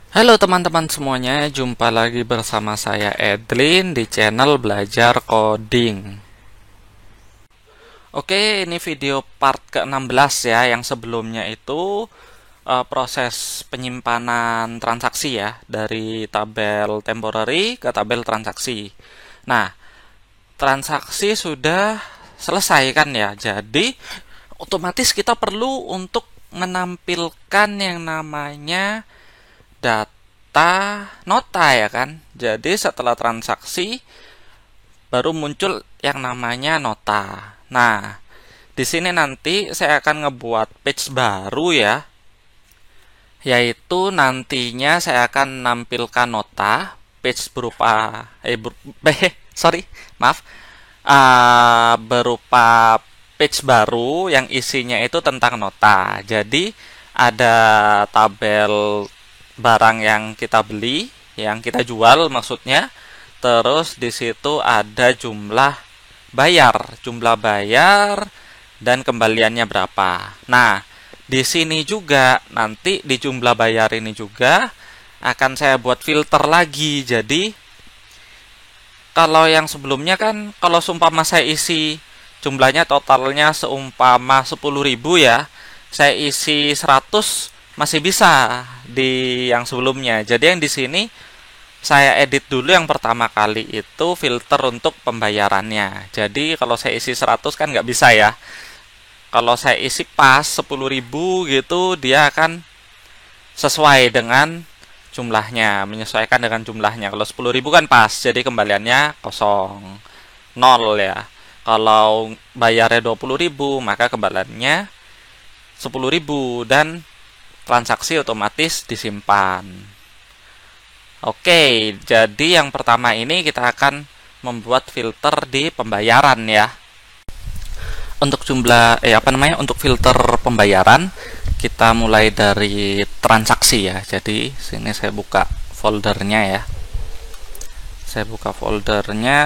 Halo teman-teman semuanya, jumpa lagi bersama saya Edlin di channel Belajar Coding. Oke, ini video part ke-16 ya, yang sebelumnya itu proses penyimpanan transaksi ya, dari tabel temporary ke tabel transaksi. Nah, transaksi sudah selesai kan ya, jadi otomatis kita perlu untuk menampilkan yang namanya data nota ya kan. Jadi setelah transaksi baru muncul yang namanya nota. Nah, di sini nanti saya akan ngebuat page baru ya, yaitu nantinya saya akan menampilkan nota page berupa sorry, maaf. Berupa page baru yang isinya itu tentang nota. Jadi ada tabel barang yang kita beli, yang kita jual maksudnya. Terus di situ ada jumlah bayar dan kembaliannya berapa. Nah, di sini juga nanti di jumlah bayar ini juga akan saya buat filter lagi. Jadi kalau yang sebelumnya kan kalau seumpama saya isi jumlahnya totalnya seumpama 10.000 ya, saya isi 100 masih bisa di yang sebelumnya. Jadi yang di sini saya edit dulu yang pertama kali itu filter untuk pembayarannya. Jadi kalau saya isi 100 kan nggak bisa ya. Kalau saya isi pas 10.000 gitu, dia akan sesuai dengan jumlahnya, menyesuaikan dengan jumlahnya. Kalau 10.000 kan pas, jadi kembaliannya kosong, nol ya. Kalau bayarnya 20.000, maka kembaliannya 10.000 dan transaksi otomatis disimpan. Oke, jadi yang pertama ini kita akan membuat filter di pembayaran ya. Untuk untuk filter pembayaran kita mulai dari transaksi ya. Jadi sini saya buka foldernya ya. Saya buka foldernya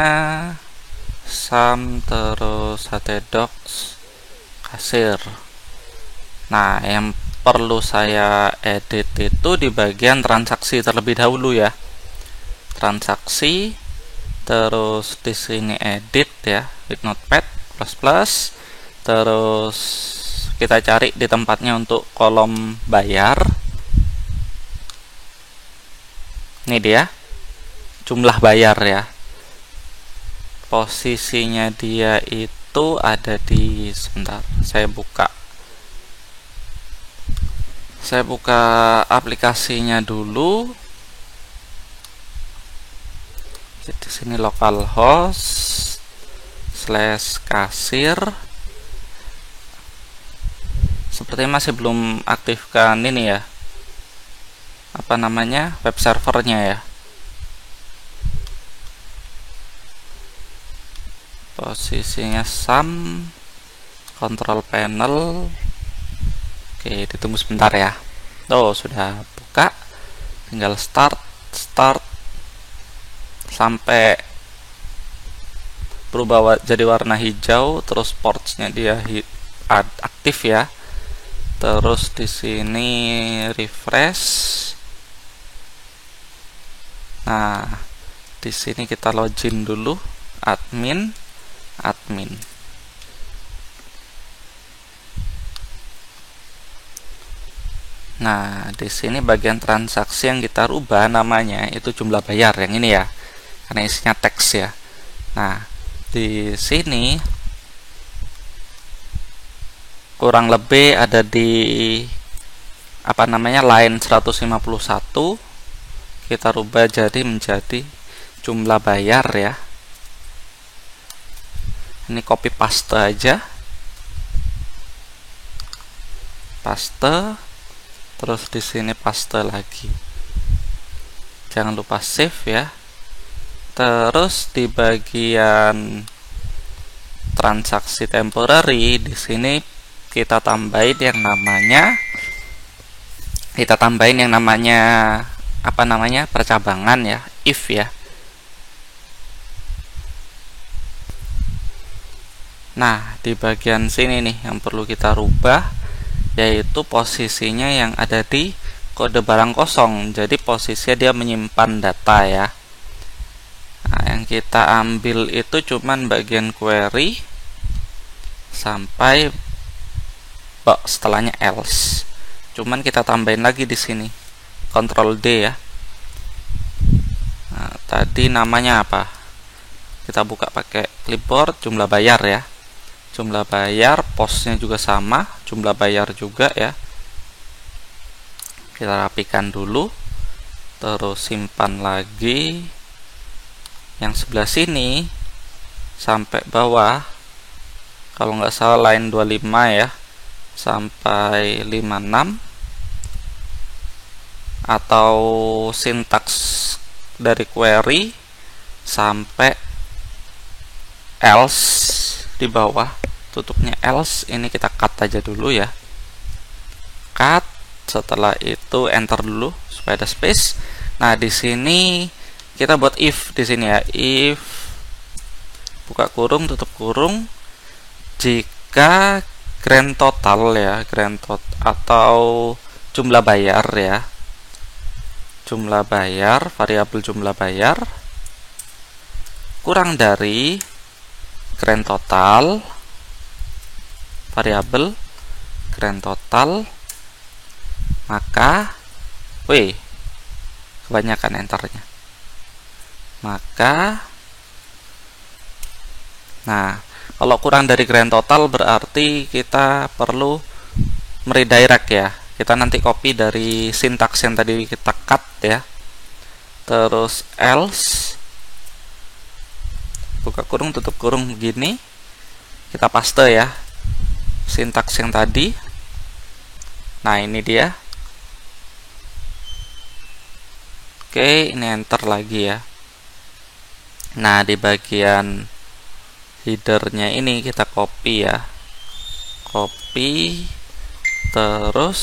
sum terus htdocs kasir. Nah, yang perlu saya edit itu di bagian transaksi terlebih dahulu ya. Transaksi, terus di sini edit ya, with notepad plus. Terus kita cari di tempatnya untuk kolom bayar. Ini dia, jumlah bayar ya. Posisinya dia itu ada di, sebentar, saya buka aplikasinya dulu. Di sini localhost /kasir. Sepertinya masih belum aktifkan ini ya, apa namanya, web servernya ya. Posisinya sum, control panel. Oke, ditunggu sebentar ya. Oh, sudah buka. Tinggal start sampai berubah jadi warna hijau, terus portsnya dia aktif ya. Terus di sini refresh. Nah, di sini kita login dulu, admin. Nah, di sini bagian transaksi yang kita rubah namanya itu jumlah bayar yang ini ya, karena isinya teks ya. Nah, di sini kurang lebih ada di apa namanya line 151, kita rubah jadi menjadi jumlah bayar ya. Ini copy paste aja, paste, terus di sini paste lagi. Jangan lupa save ya. Terus di bagian transaksi temporary di sini kita tambahin yang namanya apa namanya, percabangan ya, if ya. Nah, di bagian sini nih yang perlu kita rubah, yaitu posisinya yang ada di kode barang kosong, jadi posisinya dia menyimpan data ya. Nah, yang kita ambil itu cuman bagian query sampai setelahnya else. Cuman kita tambahin lagi di sini, Ctrl D ya. Nah, tadi namanya apa? Kita buka pakai clipboard, jumlah bayar ya. Jumlah bayar, postnya juga sama, jumlah bayar juga ya. Kita rapikan dulu, terus simpan lagi. Yang sebelah sini sampai bawah, kalau nggak salah line 25 ya, sampai 56, atau sintaks dari query sampai else di bawah, tutupnya else. Ini kita cut aja dulu ya, cut. Setelah itu enter dulu supaya ada space. Nah, di sini kita buat if di sini ya, if buka kurung tutup kurung, jika grand total ya, grand total atau jumlah bayar ya, jumlah bayar, variabel jumlah bayar kurang dari grand total, variabel grand total, maka kebanyakan enternya, maka nah, kalau kurang dari grand total berarti kita perlu meredirect ya. Kita nanti copy dari sintaks yang tadi kita cut ya, terus else buka kurung tutup kurung begini, kita paste ya sintaks yang tadi. Nah, ini dia. Oke, ini enter lagi ya. Nah, di bagian headernya ini kita copy ya, copy terus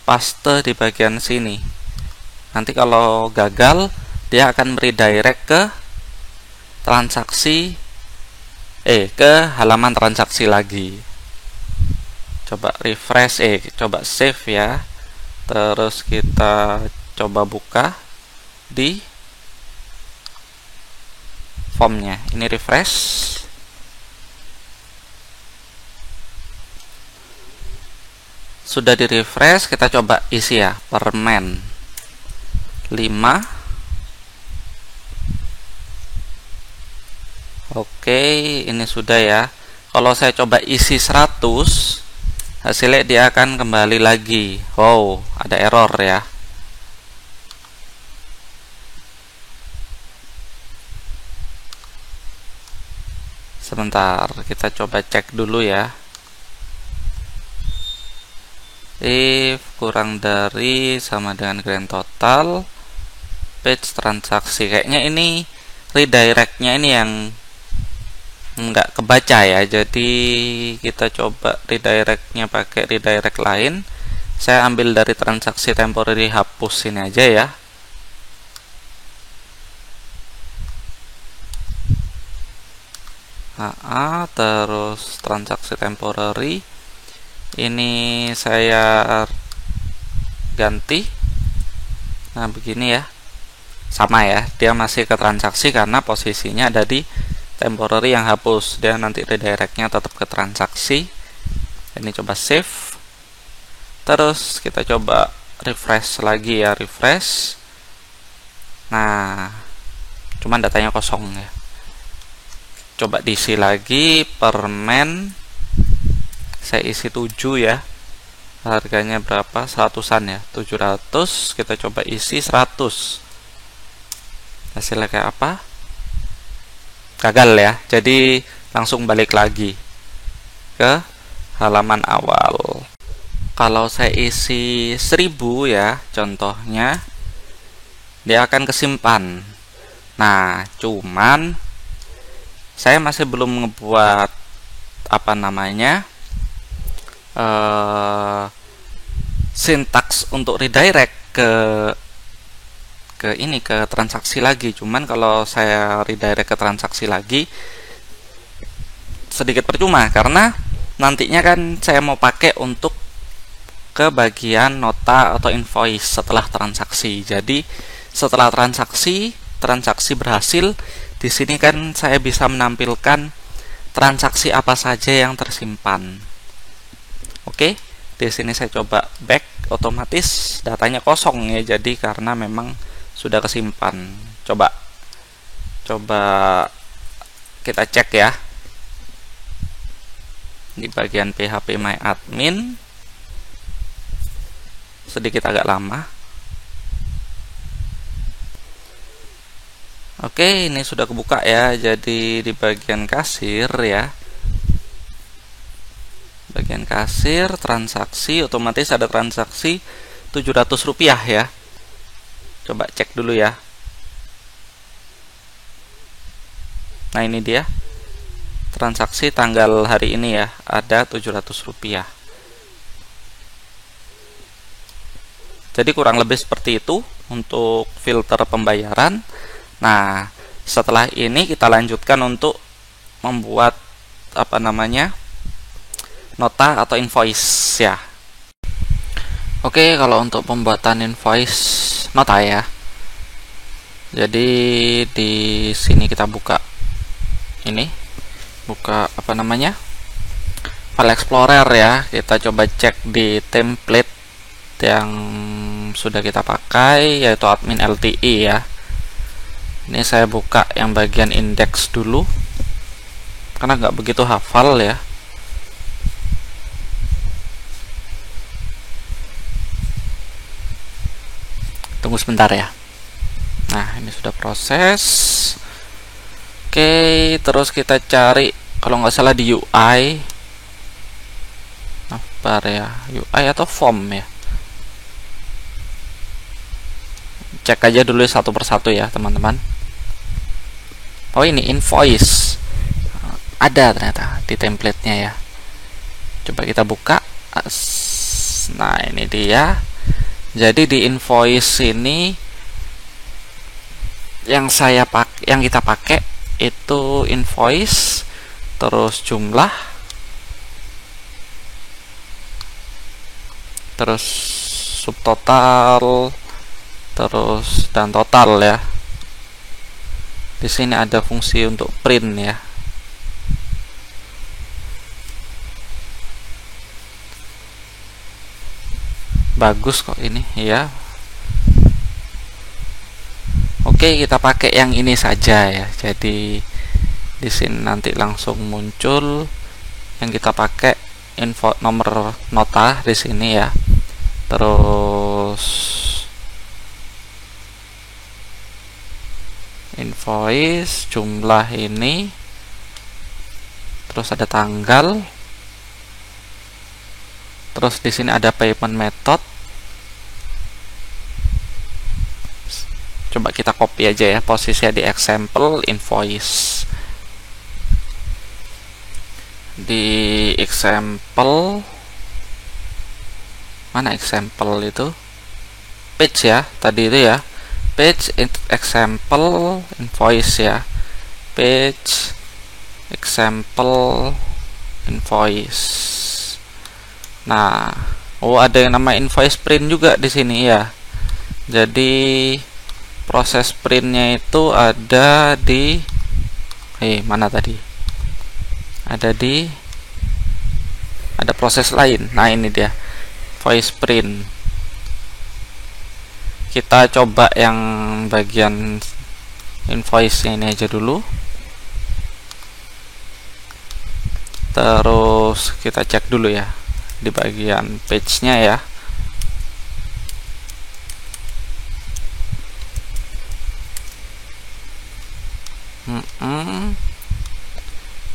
paste di bagian sini. Nanti kalau gagal dia akan redirect ke transaksi ke halaman transaksi lagi. Coba refresh, coba save ya, terus kita coba buka di formnya. Ini refresh, sudah di refresh. Kita coba isi ya, permen 5. Oke, ini sudah ya. Kalau saya coba isi 100, hasilnya dia akan kembali lagi. Wow, ada error ya. Sebentar, kita coba cek dulu ya. If kurang dari sama dengan grand total, page transaksi. Kayaknya ini redirectnya ini yang nggak kebaca ya. Jadi kita coba redirectnya pakai redirect lain. Saya ambil dari transaksi temporary, hapus ini aja ya. Terus transaksi temporary ini saya ganti. Nah, begini ya, sama ya, dia masih ke transaksi karena posisinya ada di temporary yang hapus. Dia nanti redirectnya tetap ke transaksi. Ini coba save, terus kita coba refresh lagi ya, refresh. Nah, cuman datanya kosong ya. Coba diisi lagi, permen saya isi 7 ya, harganya berapa, 100-an ya, 700. Kita coba isi 100, hasilnya kayak apa? Gagal ya, jadi langsung balik lagi ke halaman awal. Kalau saya isi 1000 ya, contohnya dia akan kesimpan. Nah, cuman saya masih belum ngebuat apa namanya sintaks untuk redirect ke ini, ke transaksi lagi. Cuman kalau saya redirect ke transaksi lagi sedikit percuma, karena nantinya kan saya mau pakai untuk ke bagian nota atau invoice setelah transaksi. Jadi setelah transaksi berhasil, di sini kan saya bisa menampilkan transaksi apa saja yang tersimpan. Oke, di sini saya coba back, otomatis datanya kosong ya. Jadi karena memang sudah kesimpan. Coba kita cek ya. Di bagian PHP My Admin sedikit agak lama. Oke, ini sudah kebuka ya. Jadi di bagian kasir ya, bagian kasir transaksi, otomatis ada transaksi Rp700 ya. Coba cek dulu ya. Nah, ini dia transaksi tanggal hari ini ya, ada Rp700. Jadi kurang lebih seperti itu untuk filter pembayaran. Nah, setelah ini kita lanjutkan untuk membuat nota atau invoice ya. Oke, kalau untuk pembuatan invoice nota ya. Jadi di sini kita buka file explorer ya. Kita coba cek di template yang sudah kita pakai, yaitu admin LTI ya. Ini saya buka yang bagian index dulu karena nggak begitu hafal ya. Tunggu sebentar ya. Nah, ini sudah proses. Oke, terus kita cari, kalau nggak salah di UI, UI atau form ya. Cek aja dulu satu persatu ya teman-teman. Oh, ini invoice, ada ternyata di templatenya ya. Coba kita buka. Nah, ini dia. Jadi di invoice ini yang kita pakai itu invoice, terus jumlah, terus subtotal, terus dan total ya. Di sini ada fungsi untuk print ya. Bagus kok ini ya. Oke, kita pakai yang ini saja ya. Jadi di sini nanti langsung muncul yang kita pakai, info nomor nota di sini ya. Terus invoice, jumlah ini, terus ada tanggal, terus di sini ada payment method. Coba kita copy aja ya, posisinya di example invoice. Di example, mana example itu? Page ya, tadi itu ya. Page example invoice ya. Page example invoice. Nah, ada yang nama invoice print juga di sini ya. Jadi proses printnya itu ada di mana tadi? Ada proses lain. Nah, ini dia voice print. Kita coba yang bagian invoice ini aja dulu. Terus kita cek dulu ya di bagian page-nya ya.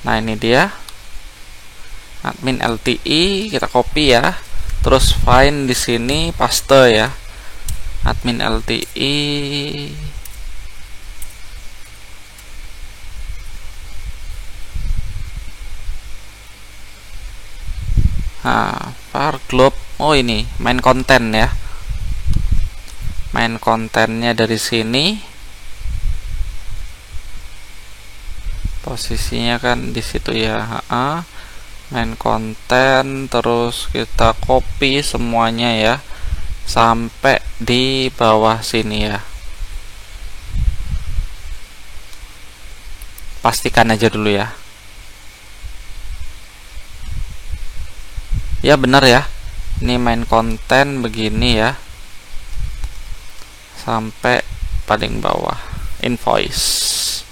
Nah, ini dia admin LTI, kita copy ya. Terus find di sini paste ya. Admin LTI. Nah, var globe. Oh, ini main konten ya. Main kontennya dari sini. Posisinya kan di situ ya. main konten, terus kita copy semuanya ya sampai di bawah sini ya. Pastikan aja dulu ya. Ya benar ya, ini main konten begini ya sampai paling bawah invoice.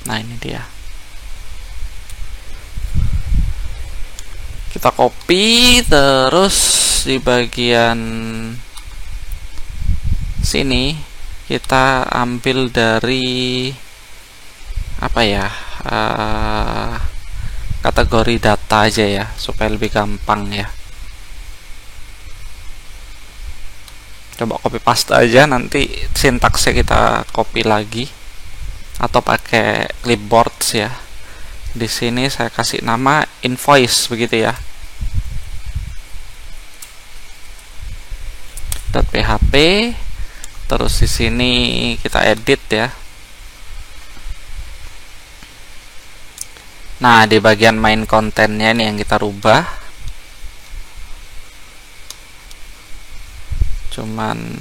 Nah ini dia, kita copy, terus di bagian sini kita ambil dari apa ya, kategori data aja ya supaya lebih gampang ya. Coba copy paste aja, nanti sintaksnya kita copy lagi atau pakai clipboard ya. Di sini saya kasih nama invoice begitu ya. .php, terus di sini kita edit ya. Nah, di bagian main kontennya ini yang kita rubah. Cuman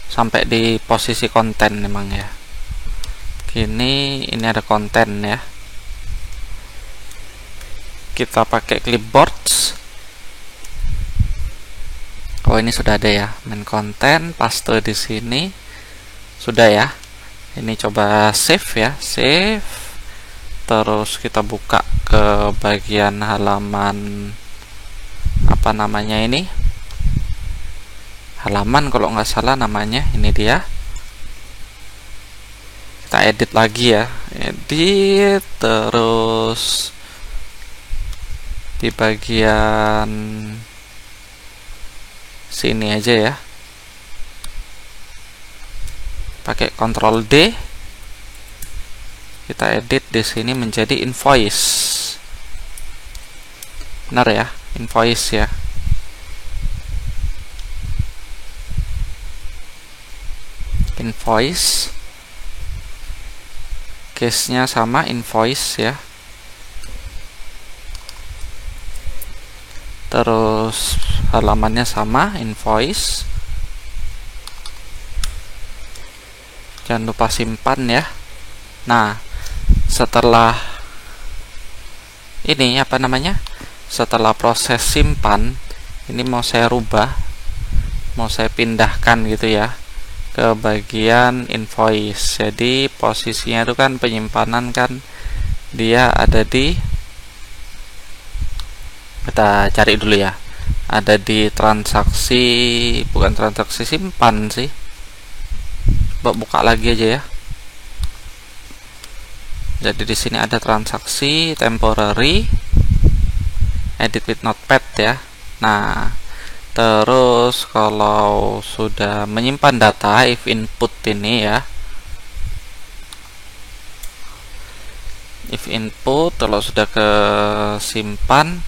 sampai di posisi konten memang ya. Ini ada konten ya. Kita pakai clipboard. Ini sudah ada ya, main konten, paste di sini. Sudah ya. Ini coba save ya, save. Terus kita buka ke bagian halaman apa namanya ini? Halaman kalau nggak salah namanya, ini dia. Kita edit lagi ya, edit, terus di bagian sini aja ya, pakai Ctrl D, kita edit di sini menjadi invoice. Benar ya, invoice ya. Invoice, case-nya sama invoice ya. Terus halamannya sama invoice. Jangan lupa simpan ya. Nah, setelah ini apa namanya? Setelah proses simpan, ini mau saya rubah, mau saya pindahkan gitu ya ke bagian invoice. Jadi posisinya itu kan penyimpanan kan dia ada di, kita cari dulu ya, ada di transaksi, bukan transaksi simpan sih. Coba buka lagi aja ya. Jadi di sini ada transaksi temporary, edit with notepad ya. Nah, terus kalau sudah menyimpan data, if input ini ya, if input, kalau sudah ke simpan,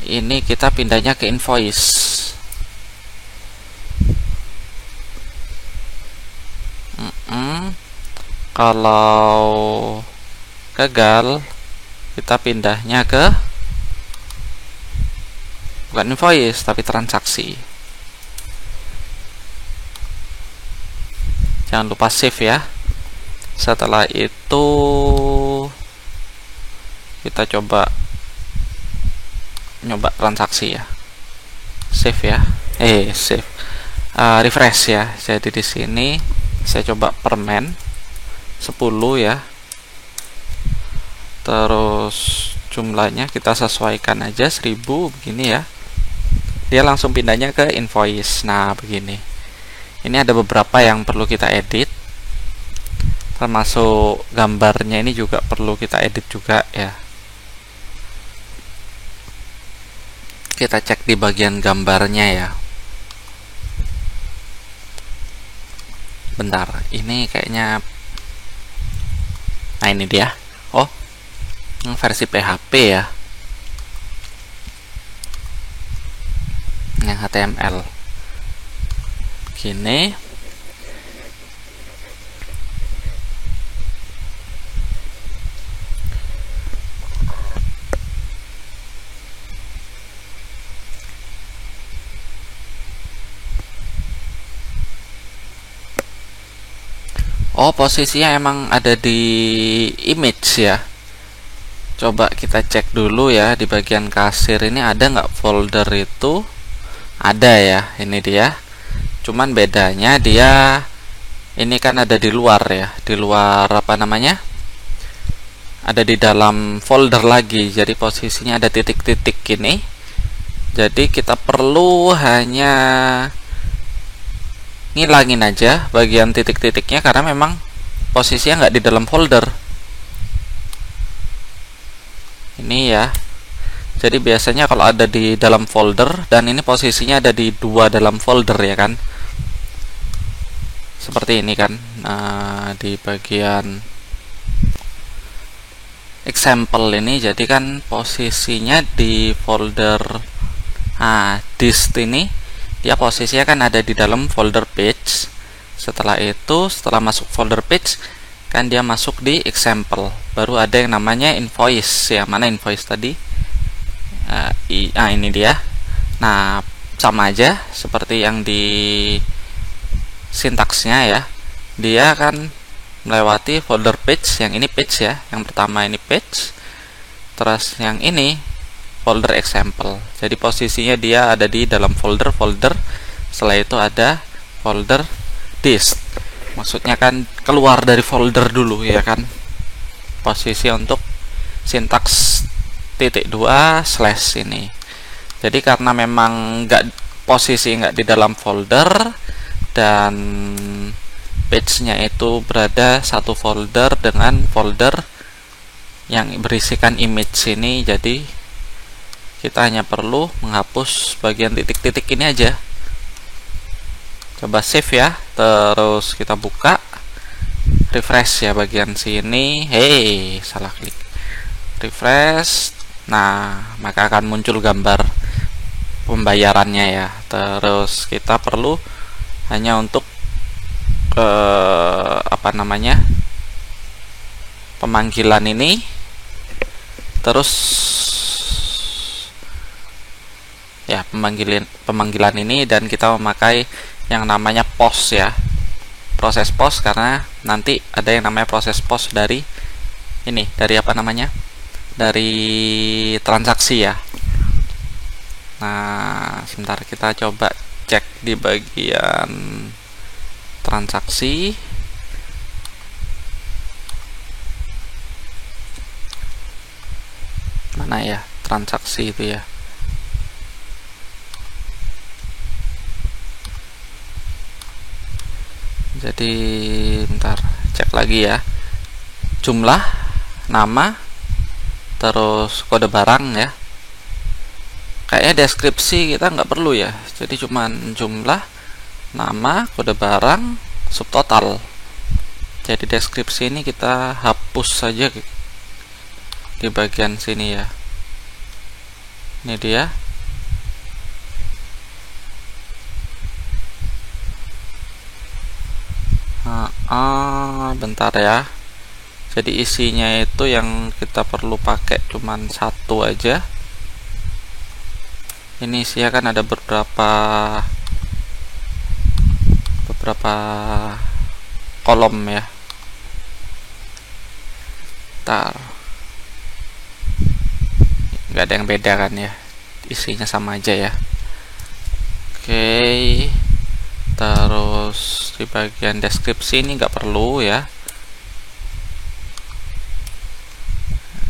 ini kita pindahnya ke invoice. Kalau gagal, kita pindahnya ke bukan invoice tapi transaksi. Jangan lupa save ya. Setelah itu kita coba nyoba transaksi ya. Save ya. Save. Refresh ya. Jadi di sini saya coba permen 10 ya. Terus jumlahnya kita sesuaikan aja 1000 begini ya. Dia langsung pindahnya ke invoice. Nah, begini. Ini ada beberapa yang perlu kita edit. Termasuk gambarnya ini juga perlu kita edit juga ya. Kita cek di bagian gambarnya ya. Bentar, ini kayaknya, nah ini dia. Versi PHP ya, yang HTML begini. Oh, posisinya emang ada di image ya. Coba kita cek dulu ya, di bagian kasir ini ada nggak folder itu. Ada ya, ini dia. Cuman bedanya dia ini kan ada di luar ya, di luar apa namanya, ada di dalam folder lagi. Jadi posisinya ada titik-titik gini. Jadi kita perlu hanya ngilangin aja bagian titik-titiknya karena memang posisinya nggak di dalam folder ini ya. Jadi biasanya kalau ada di dalam folder, dan ini posisinya ada di dua dalam folder ya kan, seperti ini kan. Nah, di bagian example ini jadi kan posisinya di folder dist ini, dia posisinya kan ada di dalam folder page. Setelah itu, setelah masuk folder page kan dia masuk di example, baru ada yang namanya invoice ya. Mana invoice tadi? Ini dia. Nah, sama aja seperti yang di sintaksnya ya, dia akan melewati folder page. Yang ini page ya, yang pertama ini page, terus yang ini folder example. Jadi posisinya dia ada di dalam folder. Setelah itu ada folder dist, maksudnya kan keluar dari folder dulu ya kan. Posisi untuk sintaks -2 slash ini. Jadi karena memang posisi nggak di dalam folder, dan page-nya itu berada satu folder dengan folder yang berisikan image ini, jadi kita hanya perlu menghapus bagian titik-titik ini aja. Coba save ya, terus kita buka, refresh ya bagian sini. Salah klik. Refresh. Nah, maka akan muncul gambar pembayarannya ya. Terus kita perlu hanya untuk pemanggilan ini, terus ya pemanggilan ini, dan kita memakai yang namanya post ya, proses post, karena nanti ada yang namanya proses post dari ini, dari dari transaksi ya. Nah, sebentar kita coba cek di bagian transaksi. Mana ya transaksi itu ya? Jadi bentar, cek lagi ya. Jumlah, nama, terus kode barang ya. Kayaknya deskripsi kita nggak perlu ya. Jadi cuman jumlah, nama, kode barang, subtotal. Jadi deskripsi ini kita hapus saja di bagian sini ya. Ini dia. Bentar ya. Jadi isinya itu yang kita perlu pakai cuman satu aja. Ini isinya kan ada beberapa kolom ya. Ntar nggak ada yang beda kan ya, isinya sama aja ya. Oke. Terus di bagian deskripsi ini nggak perlu ya.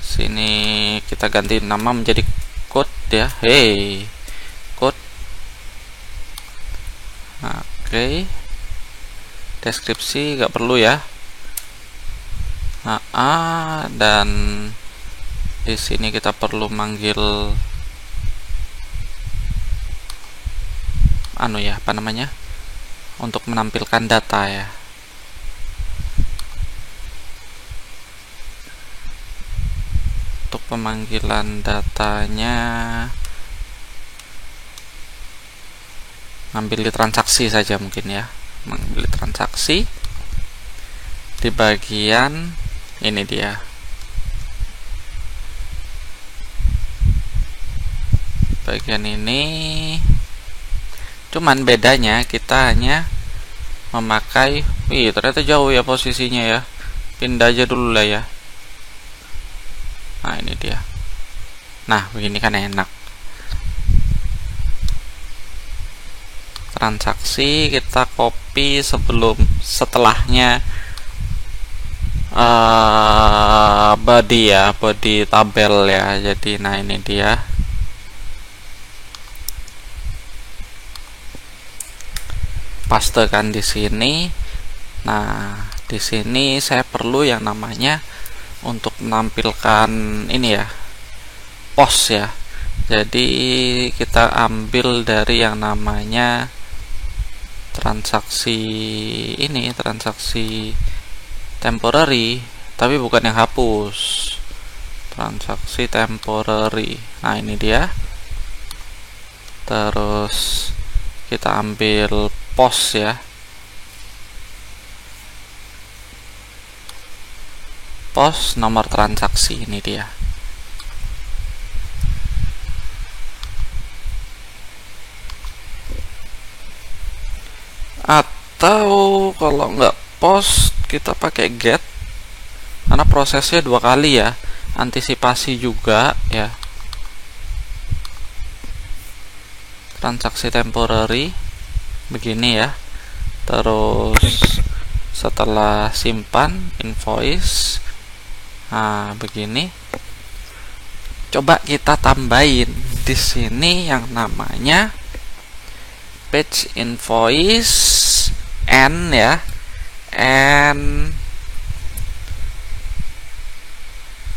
Sini kita ganti nama menjadi code ya. Code. Oke. Deskripsi nggak perlu ya. Dan di sini kita perlu manggil untuk menampilkan data ya. Untuk pemanggilan datanya ngambil di transaksi saja mungkin ya. Mengambil transaksi di bagian ini dia. Bagian ini, cuman bedanya kita hanya memakai Wih, ternyata jauh ya posisinya ya. Pindah aja dulu lah ya. Nah, ini dia. Nah, begini kan enak. Transaksi kita copy setelahnya body ya, body tabel ya. Jadi nah ini dia. Pastekan di sini. Nah, di sini saya perlu yang namanya untuk menampilkan ini ya, post ya. Jadi kita ambil dari yang namanya transaksi ini, transaksi temporary, tapi bukan yang hapus. Transaksi temporary. Nah, ini dia. Terus kita ambil post ya. Post nomor transaksi, ini dia. Atau kalau nggak post, kita pakai get, karena prosesnya 2 kali ya, antisipasi juga ya. Transaksi temporary begini ya. Terus setelah simpan invoice, nah begini. Coba kita tambahin di sini yang namanya page invoice n ya, n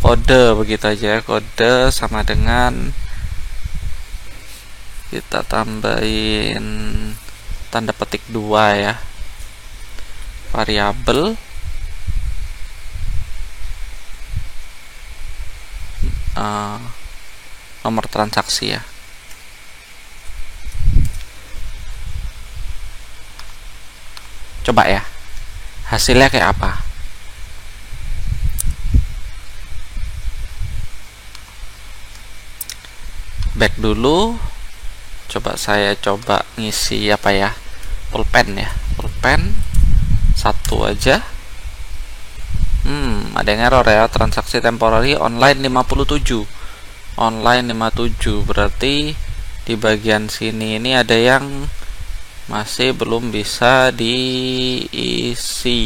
kode, begitu aja. Kode sama dengan kita tambahin tanda petik 2 ya, variabel nomor transaksi ya. Coba ya, hasilnya kayak apa. Back dulu. Saya coba ngisi apa ya, pulpen ya, pulpen 1 aja. Ada yang error ya, transaksi temporary online 57. Online 57 berarti di bagian sini ini ada yang masih belum bisa diisi.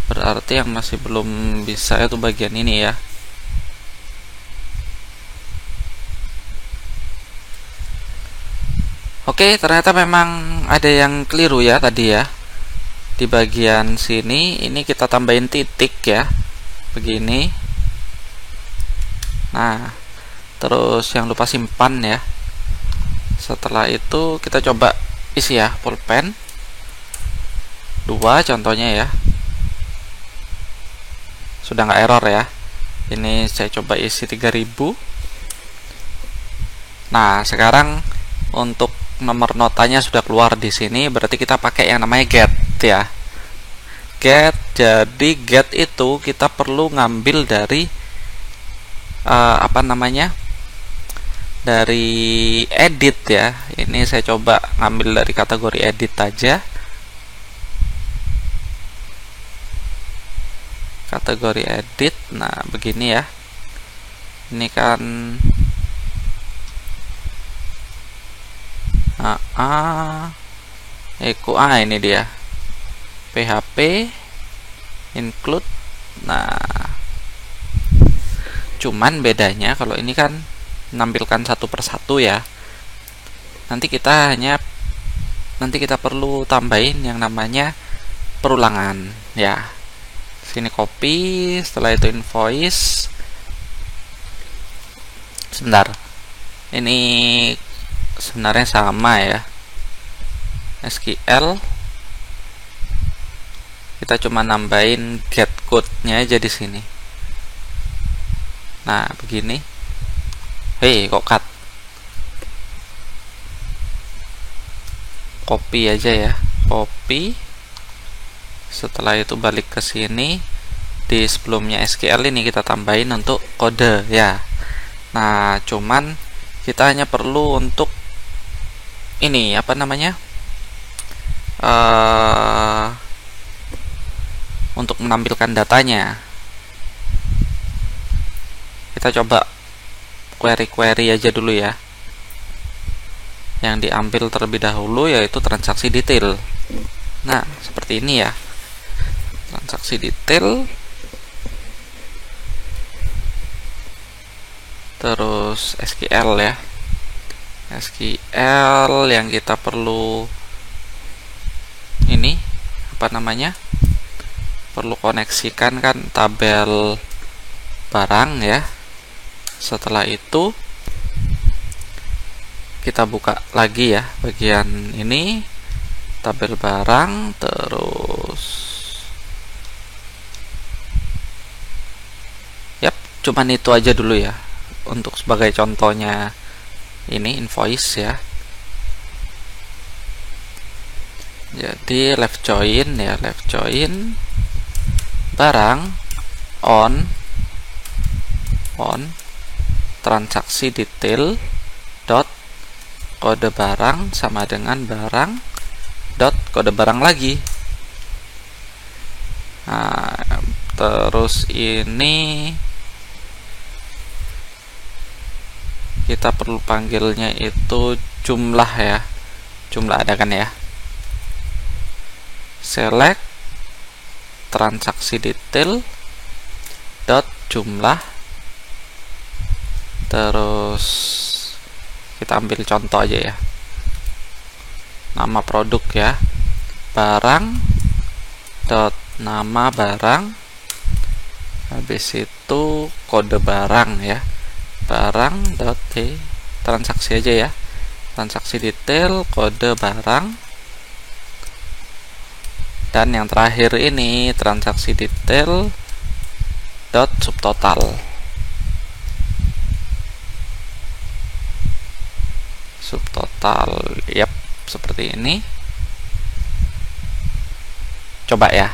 Berarti yang masih belum bisa itu bagian ini ya. Oke, ternyata memang ada yang keliru ya tadi ya. Di bagian sini ini kita tambahin titik ya, begini. Nah, terus yang lupa simpan ya. Setelah itu kita coba isi ya, pulpen 2 contohnya ya. Sudah nggak error ya. Ini saya coba isi 3000. Nah, sekarang untuk nomor notanya sudah keluar di sini, berarti kita pakai yang namanya get ya. Get, jadi get itu kita perlu ngambil dari apa namanya, dari edit ya. Ini saya coba ngambil dari kategori edit aja, kategori edit. Nah begini ya, ini kan ini dia PHP include. Nah, cuman bedanya kalau ini kan menampilkan satu persatu ya. Nanti kita perlu tambahin yang namanya perulangan ya. Sini copy, setelah itu invoice. Sebentar, ini sebenarnya sama ya, SQL kita cuma nambahin get code-nya aja di sini. Nah begini. Kok cut, copy aja ya, copy. Setelah itu balik ke sini, di sebelumnya SQL ini kita tambahin untuk kode ya. Nah cuman kita hanya perlu untuk ini apa namanya, untuk menampilkan datanya. Kita coba query aja dulu ya. Yang diambil terlebih dahulu yaitu transaksi detail. Nah, seperti ini ya. Transaksi detail. Terus SQL ya. SQL yang kita perlu ini apa namanya? Perlu koneksikan kan tabel barang ya. Setelah itu kita buka lagi ya bagian ini, tabel barang, terus yap, cuman itu aja dulu ya untuk sebagai contohnya. Ini invoice ya. Jadi left join ya, left join barang on transaksi detail dot kode barang sama dengan barang dot kode barang lagi. Nah, terus ini kita perlu panggilnya itu jumlah ya, jumlah ada kan ya. Select transaksi detail dot jumlah, terus kita ambil contoh aja ya, nama produk ya, barang dot nama barang, habis itu kode barang ya, barang dot transaksi aja ya, transaksi detail kode barang, dan yang terakhir ini transaksi detail dot subtotal. Subtotal, yap, seperti ini. Coba ya,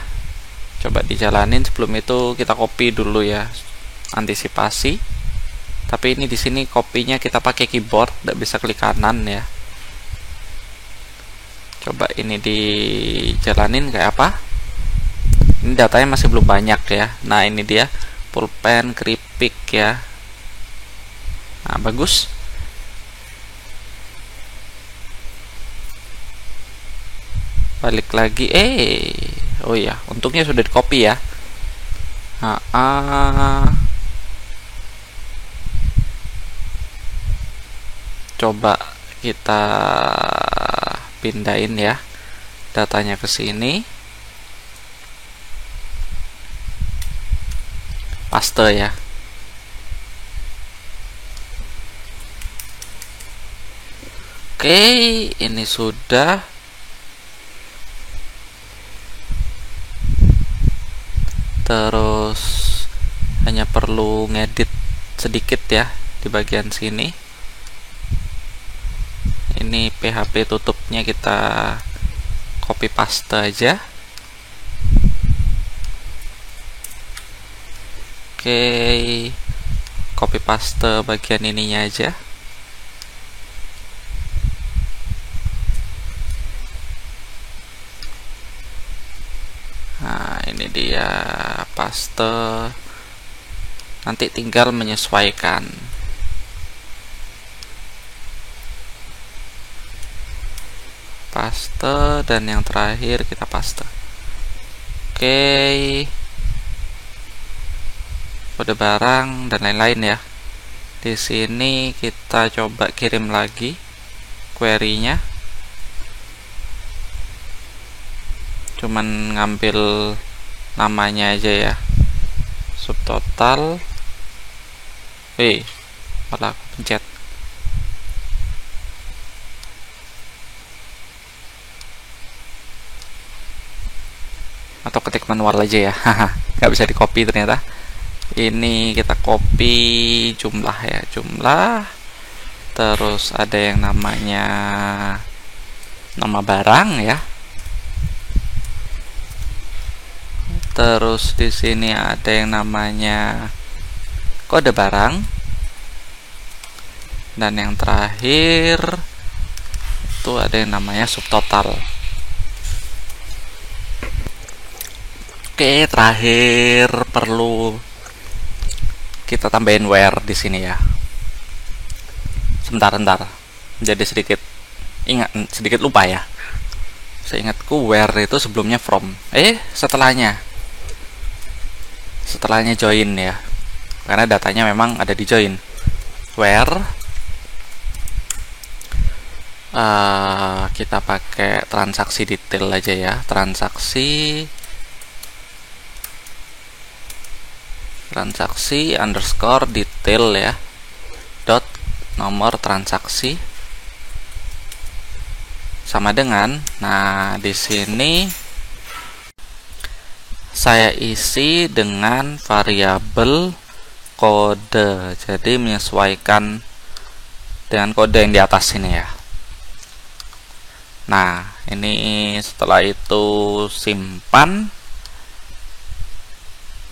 coba dijalanin. Sebelum itu kita copy dulu ya, antisipasi. Tapi ini di sini kopinya kita pakai keyboard, tidak bisa klik kanan ya. Coba ini dijalanin kayak apa. Ini datanya masih belum banyak ya. Nah, ini dia pulpen keripik ya. Nah, bagus. Balik lagi. Oh iya, untungnya sudah di copy ya. Coba kita pindahin ya datanya ke sini, paste ya. Oke, ini sudah. Terus hanya perlu ngedit sedikit ya di bagian sini. Ini PHP tutupnya kita copy paste aja. Oke, copy paste bagian ininya aja. Nah, ini dia paste. Nanti tinggal menyesuaikan. Paste, dan yang terakhir kita paste. Oke, kode barang dan lain-lain ya. Di sini kita coba kirim lagi query-nya. Cuman ngambil namanya aja ya, subtotal. Malah aku pencet. Atau ketik manual aja ya. Nggak bisa di copy ternyata. Ini kita copy jumlah ya, jumlah. Terus ada yang namanya nama barang ya. Terus di sini ada yang namanya kode barang. Dan yang terakhir itu ada yang namanya subtotal. Oke, terakhir perlu kita tambahin where di sini ya. Sebentar, jadi sedikit lupa ya. Seingatku where itu sebelumnya from. Setelahnya join ya, karena datanya memang ada di join. Where kita pakai transaksi detail aja ya, transaksi underscore detail ya, dot nomor transaksi sama dengan, nah di sini saya isi dengan variabel kode, jadi menyesuaikan dengan kode yang di atas ini ya. Nah, ini setelah itu simpan.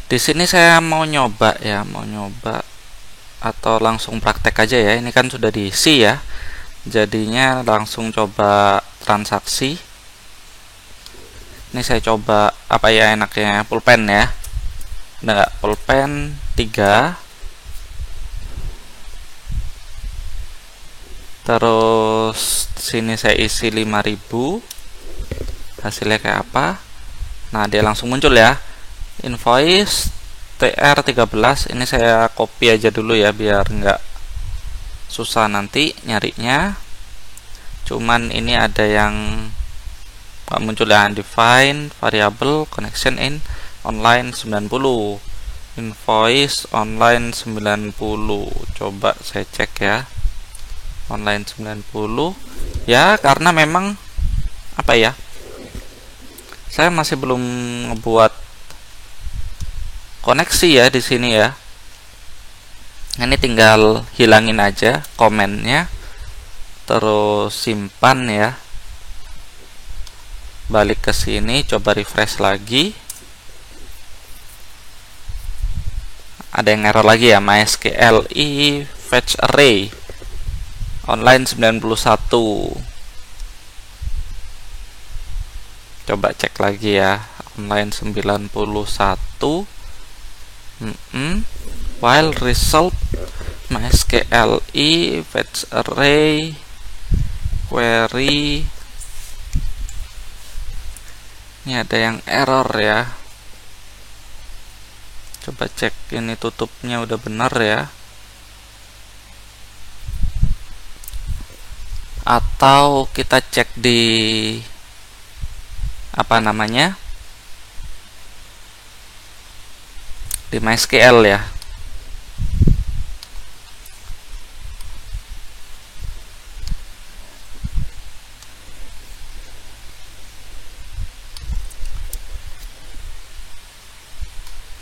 Di sini saya mau nyoba atau langsung praktek aja ya. Ini kan sudah diisi ya. Jadinya langsung coba transaksi. Ini saya coba apa ya enaknya, pulpen ya. Enggak, pulpen 3. Terus sini saya isi 5000. Hasilnya kayak apa? Nah, dia langsung muncul ya. Invoice TR13. Ini saya copy aja dulu ya biar nggak susah nanti nyarinya. Cuman ini ada yang nggak muncul ya, define variable connection in online 90, invoice online 90. Coba saya cek ya, online 90 ya, karena memang apa ya, saya masih belum ngebuat koneksi ya di sini ya. Ini tinggal hilangin aja komennya, terus simpan ya, balik ke sini, coba refresh lagi. Ada yang error lagi ya, MySQL fetch array online 91. Coba cek lagi ya, online 91. While result MySQL fetch array query. Ini ada yang error ya. Coba cek ini tutupnya udah benar ya. Atau kita cek di apa namanya, di MySQL ya.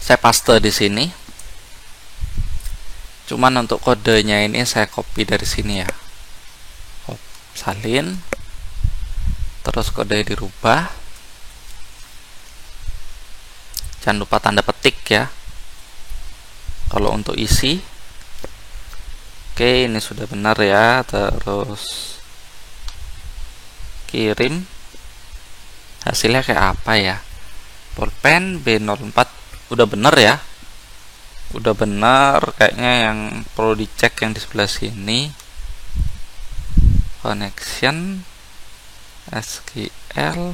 Saya paste di sini. Cuman untuk kodenya ini saya copy dari sini ya. Salin. Terus kode dirubah. Jangan lupa tanda petik ya. Kalau untuk isi. Oke, ini sudah benar ya. Terus kirim. Hasilnya kayak apa ya? Pulpen B04 udah bener ya, udah bener. Kayaknya yang perlu dicek yang di sebelah sini, connection SQL.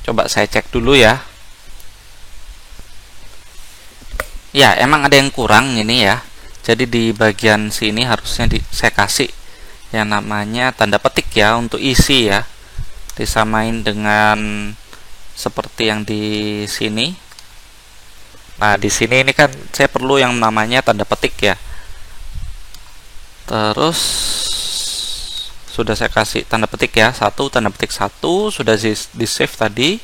Coba saya cek dulu ya. Ya, emang ada yang kurang ini ya. Jadi di bagian sini harusnya saya kasih yang namanya tanda petik ya untuk isi ya. Disamain dengan seperti yang di sini. Nah, di sini ini kan saya perlu yang namanya tanda petik ya. Terus sudah saya kasih tanda petik ya, tanda petik 1 sudah di save tadi.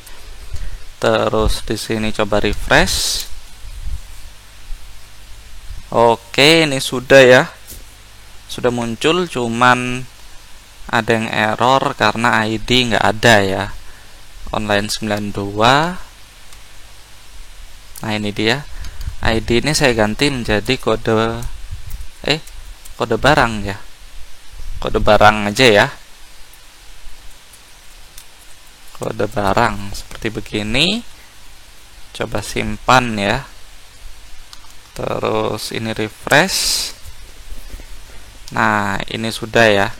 Terus di sini coba refresh. Oke, ini sudah ya. Sudah muncul, cuman ada yang error karena ID nggak ada ya, online 92. Nah, ini dia ID, ini saya ganti menjadi kode kode barang ya, kode barang aja ya, kode barang seperti begini. Coba simpan ya, terus ini refresh. Nah, ini sudah ya.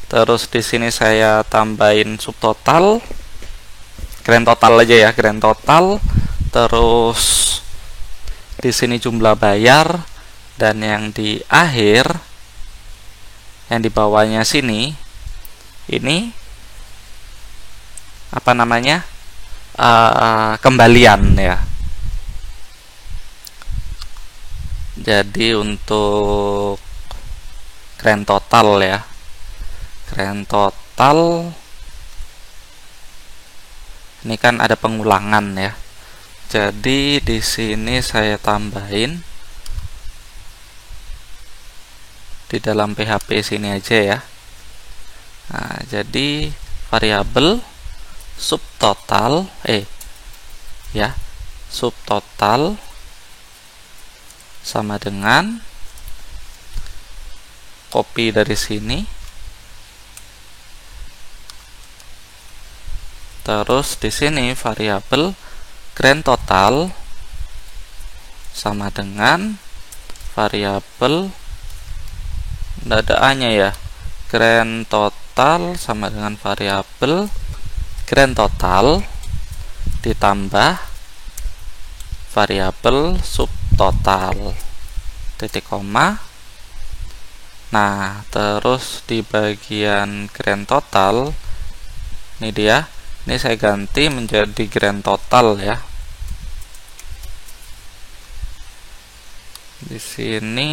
Terus di sini saya tambahin subtotal, grand total aja ya, grand total. Terus di sini jumlah bayar, dan yang di akhir, yang di bawahnya sini, ini apa namanya, kembalian ya. Jadi untuk grand total ya, grand total ini kan ada pengulangan ya. Jadi di sini saya tambahin di dalam PHP sini aja ya. Nah, jadi variabel subtotal ya, subtotal sama dengan copy dari sini, terus di sini variabel grand total sama dengan variabel, tidak ada A-nya ya, grand total sama dengan variabel grand total ditambah variabel subtotal, titik koma. Nah, terus di bagian grand total ini dia, ini saya ganti menjadi grand total ya. Di sini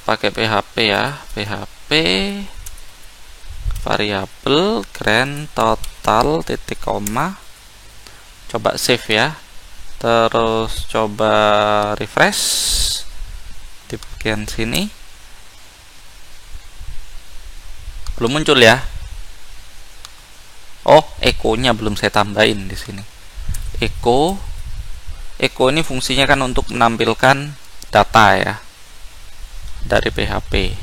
pakai PHP ya, PHP variabel grand total titik koma. Coba save ya, terus coba refresh di bagian sini, belum muncul ya. Echo-nya belum saya tambahin di sini. Echo ini fungsinya kan untuk menampilkan data ya dari PHP.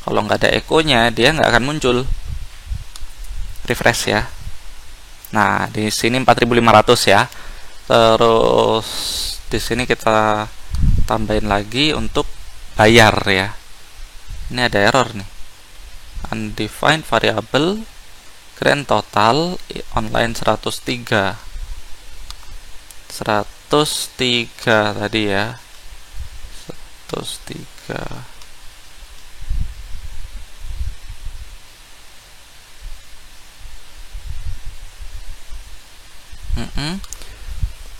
Kalau nggak ada echo-nya, dia nggak akan muncul. Refresh ya. Nah, di sini 4500 ya. Terus di sini kita tambahin lagi untuk bayar ya. Ini ada error nih. Undefined variable grand total online 103 tadi ya. 103.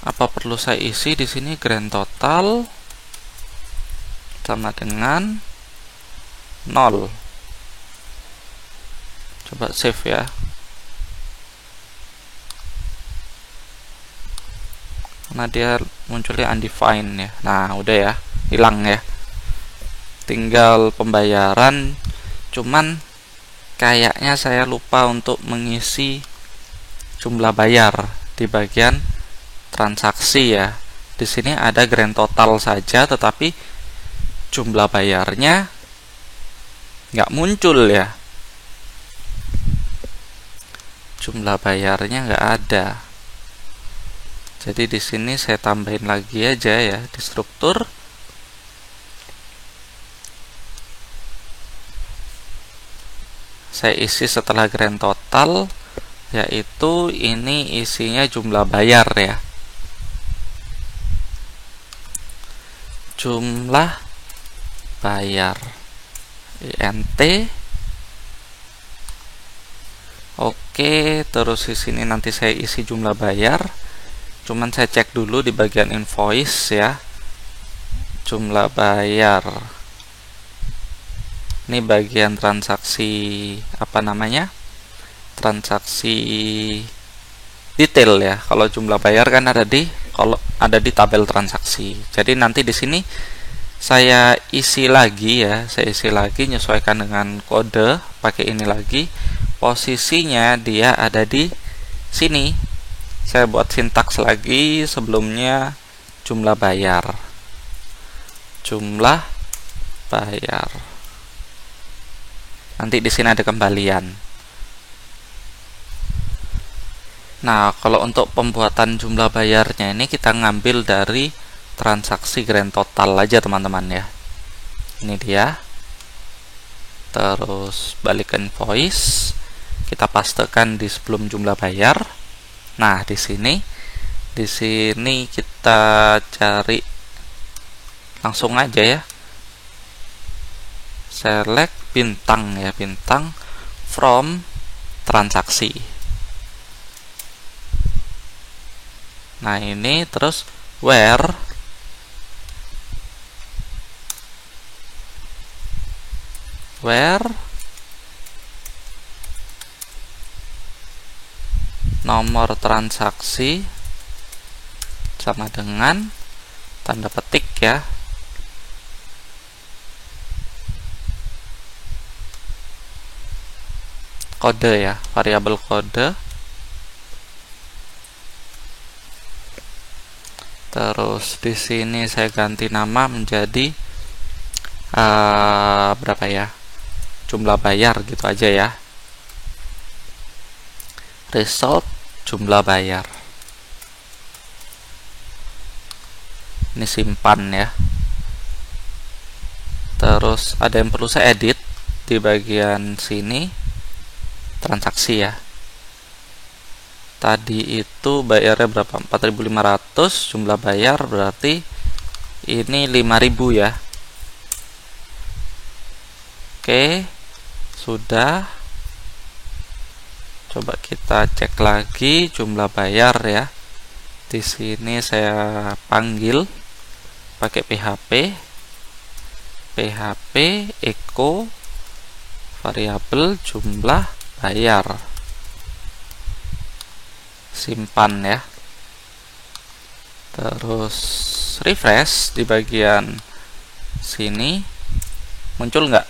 Apa perlu saya isi di sini grand total sama dengan 0. Coba save ya. Karena dia munculnya undefined ya. Nah, udah ya, hilang ya. Tinggal pembayaran, cuman kayaknya saya lupa untuk mengisi jumlah bayar di bagian transaksi ya. Di sini ada grand total saja, tetapi jumlah bayarnya nggak muncul ya. Jumlah bayarnya nggak ada. Jadi di sini saya tambahin lagi aja ya di struktur. Saya isi setelah grand total, yaitu ini isinya jumlah bayar ya. Jumlah bayar int. Oke, terus di sini nanti saya isi jumlah bayar. Cuman saya cek dulu di bagian invoice ya. Jumlah bayar. Ini bagian transaksi apa namanya? Transaksi detail ya. Kalau jumlah bayar kan ada di tabel transaksi. Jadi nanti di sini saya isi lagi ya. Saya isi lagi menyesuaikan dengan kode, pakai ini lagi. Posisinya dia ada di sini saya buat sintaks lagi sebelumnya, jumlah bayar. Jumlah bayar. Nanti di sini ada kembalian. Nah, kalau untuk pembuatan jumlah bayarnya ini kita ngambil dari transaksi grand total aja teman-teman ya. Ini dia. Terus balik ke invoice, kita pastekan di sebelum jumlah bayar. Nah, di sini kita cari langsung aja ya. Select bintang ya, bintang from transaksi. Nah, ini terus where nomor transaksi sama dengan tanda petik ya, kode ya, variabel kode. Terus di sini saya ganti nama menjadi berapa ya, jumlah bayar gitu aja ya. Result jumlah bayar. Ini simpan ya. Terus ada yang perlu saya edit di bagian sini, transaksi ya. Tadi itu bayarnya berapa? 4.500, jumlah bayar berarti ini 5.000 ya. Oke, sudah. Coba kita cek lagi jumlah bayar ya. Di sini saya panggil pakai PHP echo variabel jumlah bayar. Simpan ya. Terus refresh di bagian sini, muncul nggak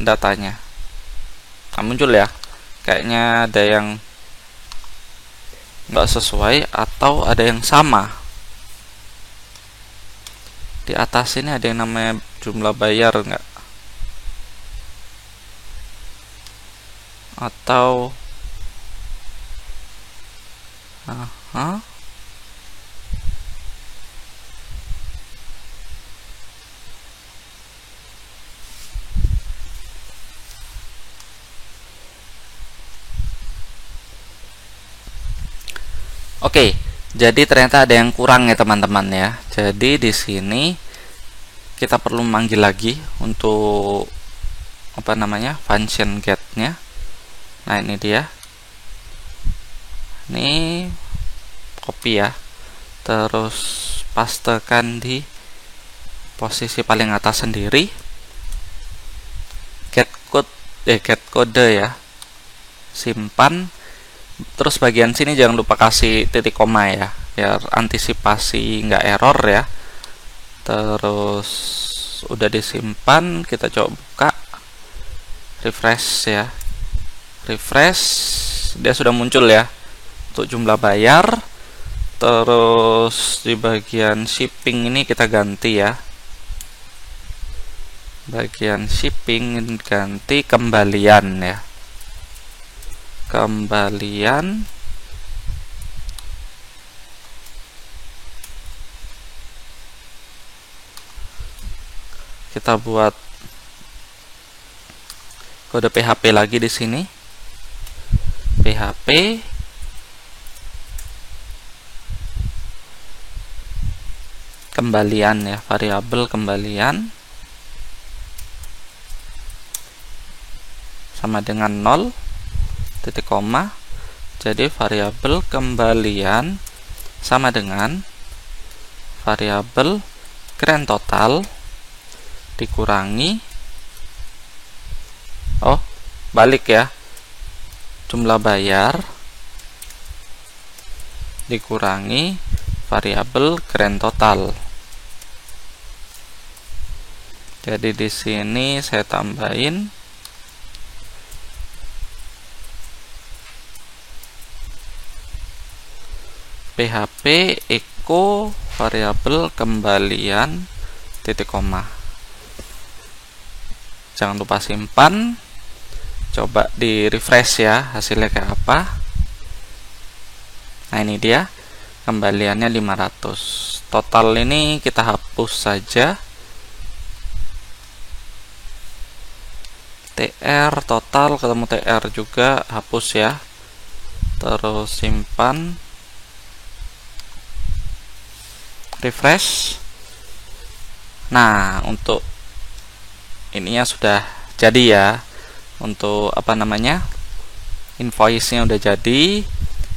datanya? Nah, muncul ya. Kayaknya ada yang nggak sesuai atau ada yang sama. Di atas ini ada yang namanya jumlah bayar nggak? Atau Oke, jadi ternyata ada yang kurang ya teman-teman ya. Jadi di sini kita perlu manggil lagi untuk function get-nya. Nah, ini dia. Ini copy ya. Terus pastekan di posisi paling atas sendiri. Get code ya. Simpan. Terus bagian sini jangan lupa kasih titik koma ya, biar antisipasi nggak error ya. Terus udah disimpan, kita coba buka, refresh ya. Refresh, dia sudah muncul ya untuk jumlah bayar. Terus di bagian shipping ini kita ganti ya. Bagian shipping ganti kembalian ya. Kembalian kita buat kode PHP lagi di sini. PHP kembalian ya, variabel kembalian sama dengan 0 titik koma. Jadi variabel kembalian sama dengan variabel grand total dikurangi balik ya, jumlah bayar dikurangi variabel grand total. Jadi di sini saya tambahin PHP echo variabel kembalian titik koma. Jangan lupa simpan. Coba di refresh ya, hasilnya kayak apa. Nah, ini dia kembaliannya 500. Total ini kita hapus saja. TR total ketemu TR juga, hapus ya. Terus simpan, refresh. Nah, untuk ininya sudah jadi ya. Untuk apa namanya, invoice-nya udah jadi.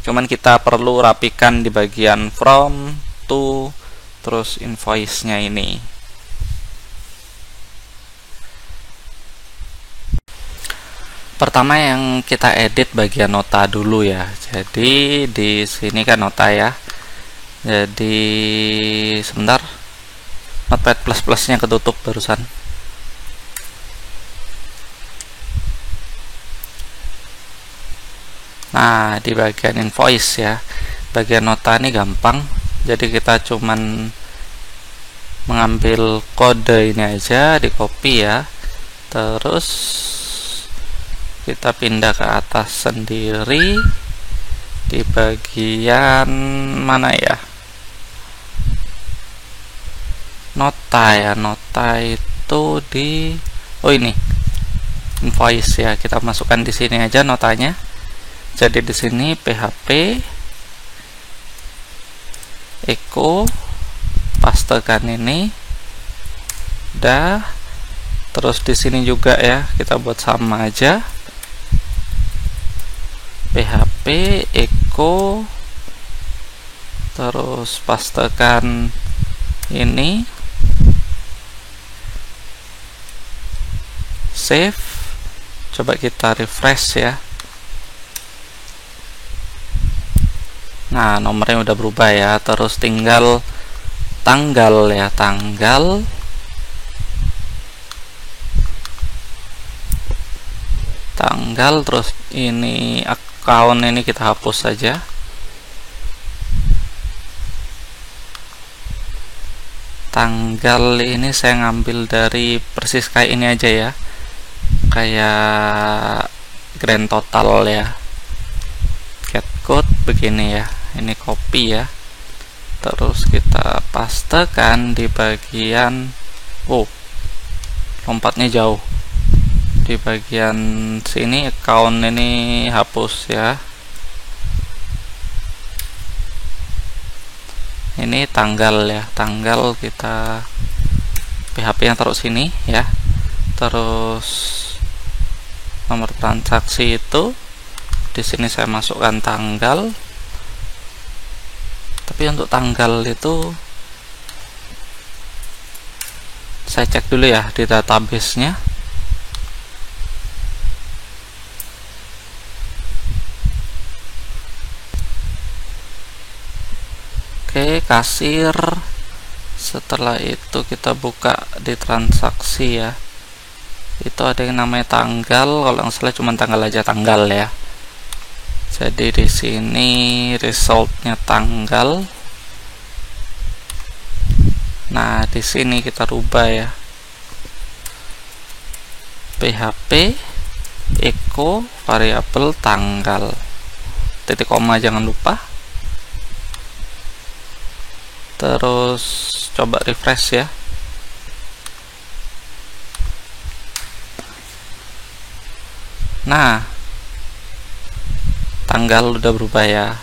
Cuman kita perlu rapikan di bagian from, to, terus invoice-nya ini. Pertama yang kita edit bagian nota dulu ya. Jadi di sini kan nota ya. Jadi sebentar, Notepad plus-plusnya ketutup barusan. Nah, di bagian invoice ya, bagian nota ini gampang. Jadi kita cuman mengambil kode ini aja, di copy ya. Terus kita pindah ke atas sendiri di bagian mana ya? Nota ya, nota itu di ini invoice ya. Kita masukkan di sini aja notanya. Jadi di sini PHP echo, pastekan ini, dah. Terus di sini juga ya, kita buat sama aja. PHP echo, terus pastekan ini, save. Coba kita refresh ya. Nah, nomornya udah berubah ya. Terus tinggal tanggal ya, tanggal. Terus ini account ini kita hapus saja. Tanggal ini saya ngambil dari persis kayak ini aja ya. Kayak grand total ya. Get code begini ya. Ini copy ya, terus kita pastekan di bagian lompatnya jauh, di bagian sini account ini hapus ya. Ini tanggal ya, tanggal kita PHP yang taruh sini ya. Terus nomor transaksi itu di sini saya masukkan tanggal. Tapi untuk tanggal itu saya cek dulu ya di database-nya. Oke, kasir. Setelah itu kita buka di transaksi ya. Itu ada yang namanya tanggal, kalau nggak salah cuma tanggal aja, tanggal ya. Jadi di sini resultnya tanggal. Nah, di sini kita rubah ya. PHP echo variabel tanggal. Titik koma jangan lupa. Terus coba refresh ya. Nah, tanggal udah berubah ya.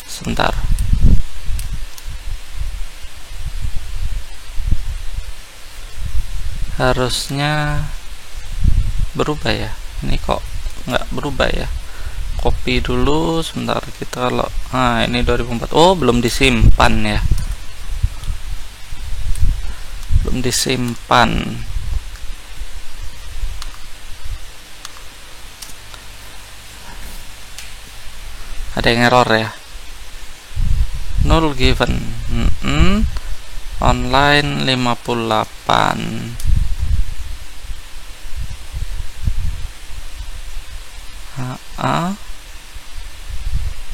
Sebentar. Harusnya berubah ya. Ini kok nggak berubah ya. Copy dulu sebentar, kita kalau ini 2004. Oh, belum disimpan ya. Belum disimpan. Ada yang error ya. Null given. Online 58.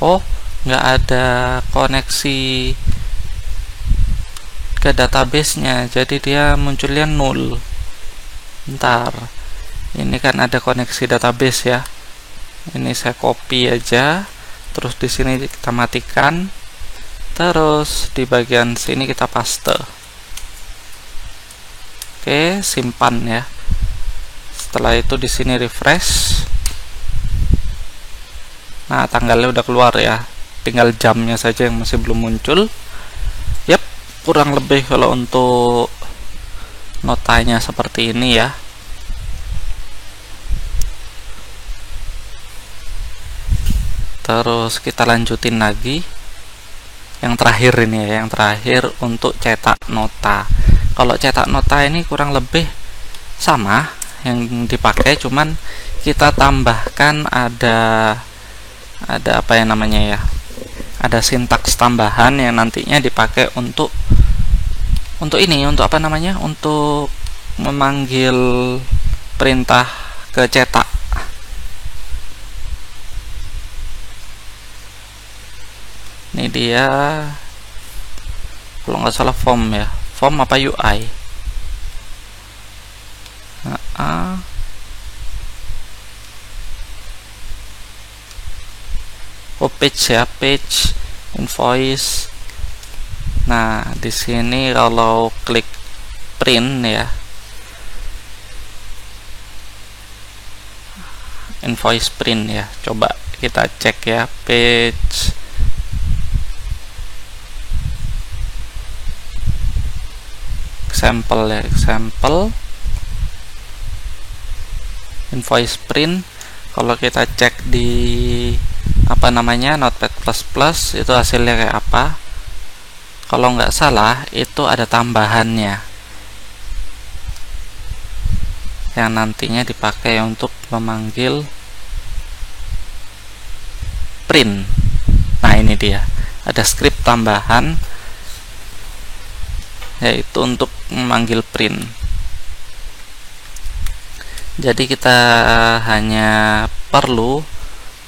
oh nggak ada koneksi ke database-nya, jadi dia munculnya null. Ntar ini kan ada koneksi database ya, ini saya copy aja, terus di sini kita matikan, terus di bagian sini kita paste. Oke, simpan ya. Setelah itu di sini refresh. Nah, tanggalnya udah keluar ya, tinggal jamnya saja yang masih belum muncul. Yap, kurang lebih kalau untuk notanya seperti ini ya. Terus kita lanjutin lagi yang terakhir ini ya, yang terakhir untuk cetak nota. Kalau cetak nota ini kurang lebih sama yang dipakai, cuman kita tambahkan ada apa yang namanya ya, ada sintaks tambahan yang nantinya dipakai untuk ini, untuk apa namanya, untuk memanggil perintah ke cetak. Ini dia, kalau nggak salah form ya, form apa UI. Oh, page ya, page invoice. Nah, di sini kalau klik print ya, invoice print ya, coba kita cek ya, page example ya, example invoice print. Kalau kita cek di apa namanya, Notepad++, itu hasilnya kayak apa. Kalau nggak salah itu ada tambahannya yang nantinya dipakai untuk memanggil print. Nah, ini dia, ada script tambahan yaitu untuk memanggil print. Jadi kita hanya perlu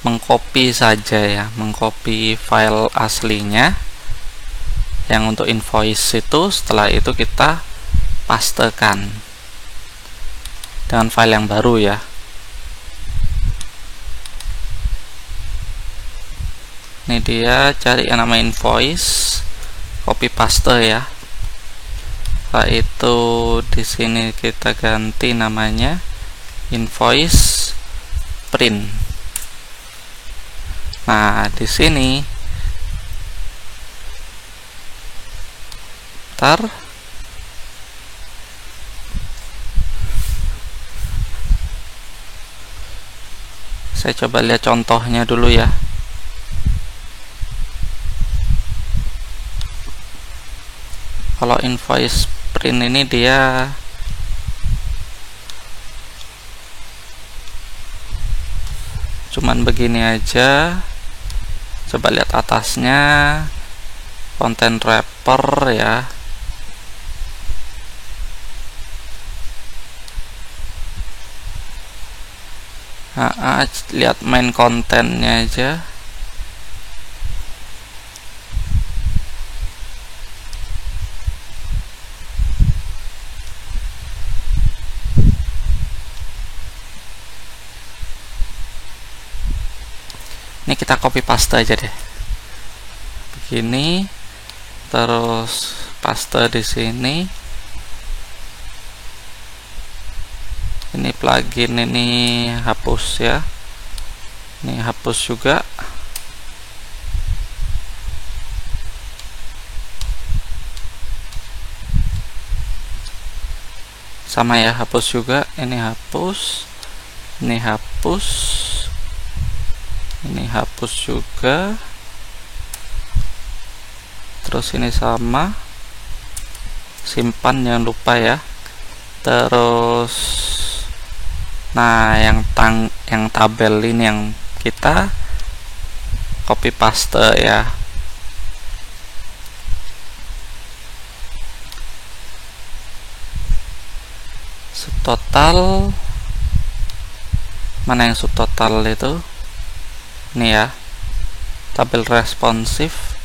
mengcopy saja ya, mengcopy file aslinya yang untuk invoice itu. Setelah itu kita pastekan dengan file yang baru ya. Ini dia, cari yang nama invoice, copy paste ya. Setelah itu di sini kita ganti namanya invoice print. Nah, di sini saya coba lihat contohnya dulu ya. Kalau invoice print ini dia cuman begini aja. Coba lihat atasnya, content wrapper ya. Lihat main kontennya aja. Ini kita copy paste aja deh, begini, terus paste di sini. Ini plugin ini hapus ya, ini hapus juga. Sama ya, hapus juga. Ini hapus, ini hapus, ini hapus juga. Terus ini sama, simpan jangan lupa ya. Terus nah, yang tabel ini yang kita copy paste ya. Subtotal mana, yang subtotal itu ini ya. tabel responsif,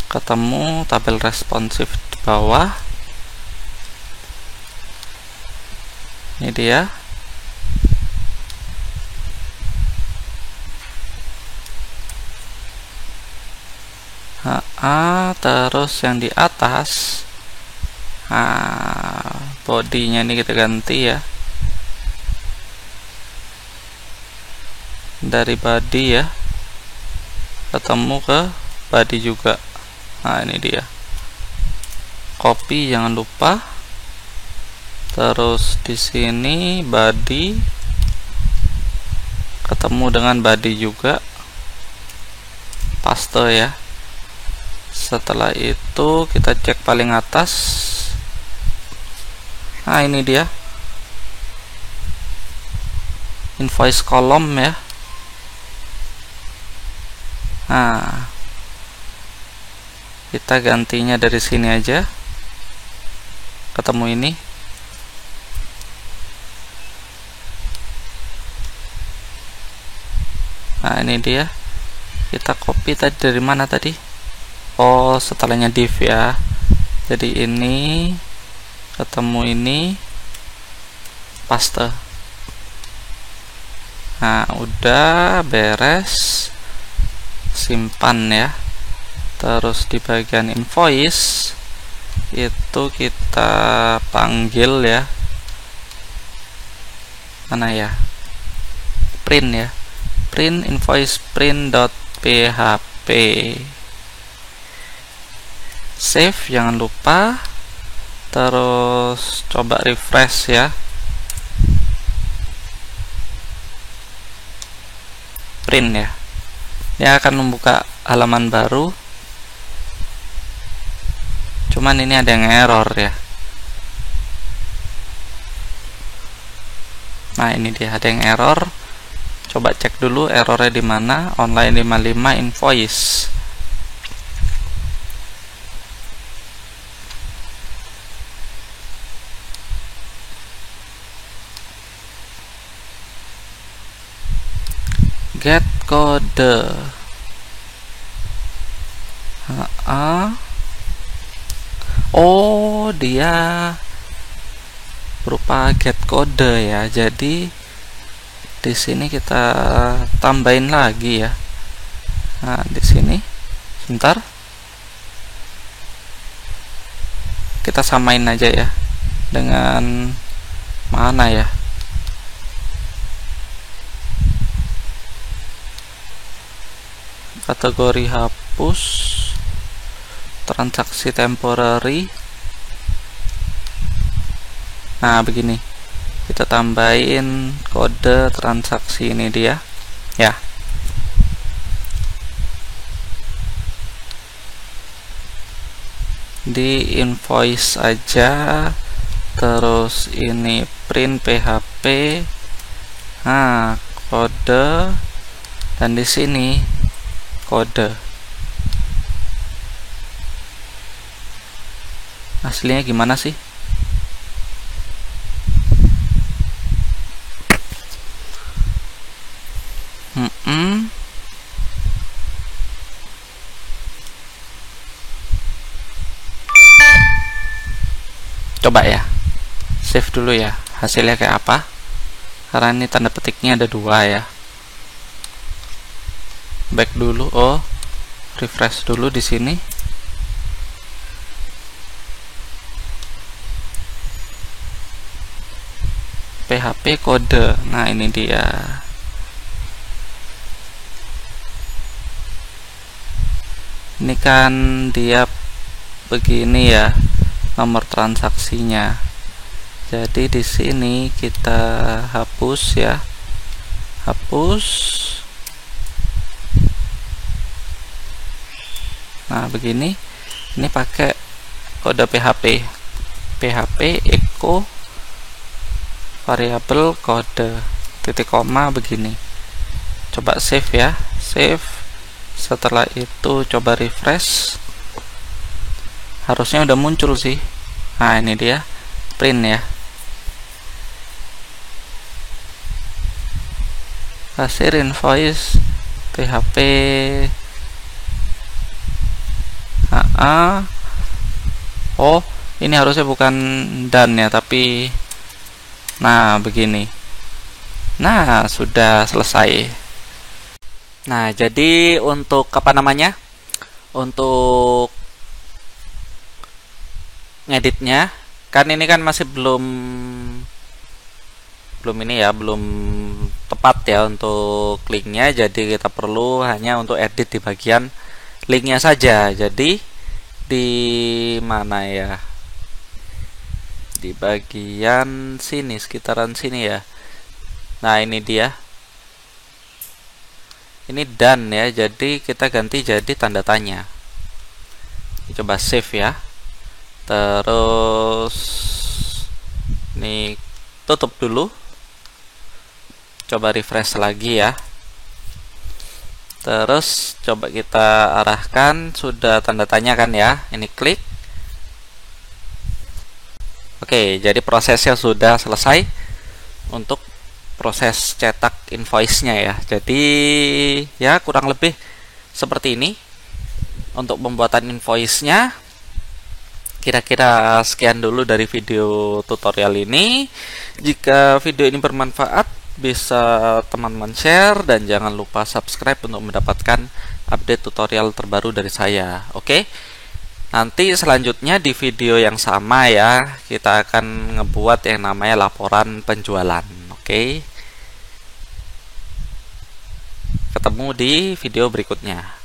ketemu tabel responsif di bawah. Ini dia. Terus yang di atas, bodinya ini kita ganti ya, dari body ya, ketemu ke body juga. Nah, ini dia, copy jangan lupa. Terus di sini body ketemu dengan body juga, paste ya. Setelah itu kita cek paling atas. Nah, ini dia invoice column ya. Nah, kita gantinya dari sini aja, ketemu ini. Nah, ini dia. Kita copy tadi dari mana tadi? Oh, setelahnya div ya. Jadi ini ketemu ini, paste. Nah, udah beres. Simpan ya. Terus di bagian invoice itu kita panggil ya, mana ya, print ya, print invoice print.php. Save jangan lupa. Terus coba refresh ya, print ya. Dia akan membuka halaman baru, cuman ini ada yang error ya. Nah, ini dia ada yang error. Coba cek dulu errornya di mana. Online 55 invoice. Get kode. Oh, dia berupa get kode ya. Jadi di sini kita tambahin lagi ya. Nah, di sini sebentar. Kita samain aja ya dengan mana ya? Kategori hapus, transaksi temporary. Nah, begini, kita tambahin kode transaksi ini dia ya. Di invoice aja. Terus ini print php. Nah, kode, dan di sini kode. Aslinya gimana sih? Coba ya, save dulu ya, hasilnya kayak apa, karena ini tanda petiknya ada 2 ya. Back dulu, refresh dulu di sini. PHP kode. Nah, ini dia. Ini kan dia begini ya, nomor transaksinya. Jadi di sini kita hapus ya. Hapus. Nah, begini. Ini pakai kode PHP. PHP echo variabel kode titik koma begini. Coba save ya. Save. Setelah itu coba refresh. Harusnya udah muncul sih. Nah, ini dia. Print ya. Hasil invoice PHP Oh, ini harusnya bukan dan ya, tapi nah begini. Nah, sudah selesai. Nah, jadi untuk apa namanya? Untuk ngeditnya, kan ini kan masih belum ini ya, belum tepat ya untuk linknya. Jadi kita perlu hanya untuk edit di bagian linknya saja. Jadi di mana ya? Di bagian sini, sekitaran sini ya. Nah, ini dia. Ini done ya, jadi kita ganti jadi tanda tanya. Coba save ya. Terus ini tutup dulu. Coba refresh lagi ya. Terus coba kita arahkan, sudah tanda tanya kan ya. Ini klik. Oke, jadi prosesnya sudah selesai untuk proses cetak invoice-nya ya. Jadi ya kurang lebih seperti ini untuk pembuatan invoice-nya. Kira-kira sekian dulu dari video tutorial ini. Jika video ini bermanfaat, bisa teman-teman share dan jangan lupa subscribe untuk mendapatkan update tutorial terbaru dari saya. Oke. Nanti selanjutnya di video yang sama ya, kita akan ngebuat yang namanya laporan penjualan. Oke. Ketemu di video berikutnya.